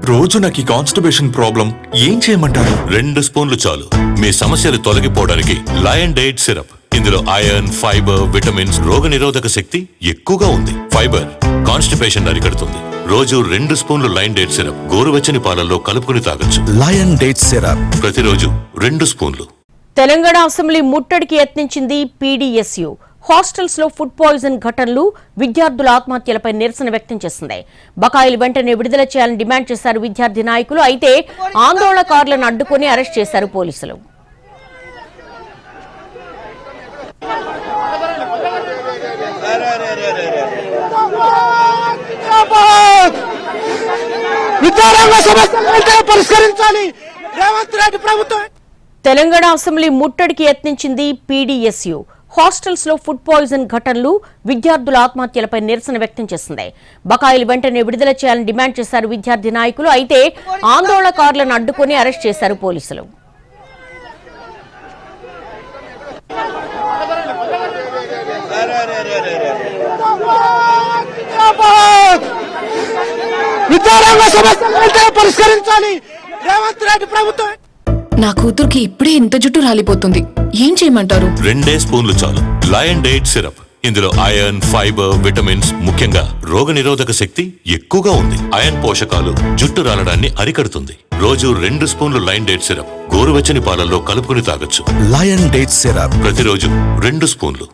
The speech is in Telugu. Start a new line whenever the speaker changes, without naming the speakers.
రోజు నాకు ఈ కాన్స్టిపేషన్ ప్రాబ్లం ఏం చేయమంటారు?
2 స్పూన్లు చాలు మీ సమస్యలు తొలగిపోవడానికి. Lion diet syrup. ఇందులో ఐరన్, ఫైబర్, విటమిన్స్, రోగనిరోధక శక్తి ఎక్కువగా ఉంది. ఫైబర్ కాన్స్టిపేషన్ అరికడుతుంది. రోజు 2 స్పూన్లు లయన్ డైట్ సిరప్ గోరువెచ్చని పాలల్లో కలుపుకుని తాగొచ్చు.
లయన్ డేట్ సిరప్
ప్రతిరోజు 2 స్పూన్లు.
తెలంగాణ అసెంబ్లీ ముట్టడికి యత్నించింది పీడీఎస్యూ. హాస్టల్స్ లో ఫుడ్ పాయిజన్ ఘటనలు, విద్యార్థుల ఆత్మహత్యలపై నిరసన వ్యక్తం చేసింది. బకాయిలు వెంటనే విడుదల చేయాలని డిమాండ్ చేశారు విద్యార్థి నాయకులు. అయితే ఆందోళనకారులను అడ్డుకుని అరెస్ట్ చేశారు పోలీసులు. తెలంగాణ అసెంబ్లీ ముట్టడికి యత్నించింది పీడీఎస్యూ. హాస్టల్స్ లో ఫుడ్ పాయిజన్ ఘటనలు, విద్యార్థుల ఆత్మహత్యలపై నిరసన వ్యక్తం చేసింది. బకాయిలు వెంటనే విడుదల చేయాలని డిమాండ్ చేశారు విద్యార్థి నాయకులు. అయితే ఆందోళనకారులను అడ్డుకుని అరెస్ట్ చేశారు పోలీసులు.
నా కూతురికి ఇప్పుడే ఇంత జుట్టు రాలిపోతుంది, ఏం చేయమంటారు?
2 స్పూన్లు చాలు. Lion diet syrup. ఇందులో ఐరన్, ఫైబర్, విటమిన్స్, ముఖ్యంగా రోగనిరోధక శక్తి ఎక్కువగా ఉంది. ఐరన్ పోషకాలు జుట్టు రాలడాన్ని అరికడుతుంది. రోజు 2 స్పూన్లు లయన్ డైట్ సిరప్ గోరువెచ్చని పాలల్లో కలుపుకుని తాగొచ్చు.
లయన్ డేట్ సిరప్
ప్రతిరోజు 2 స్పూన్లు.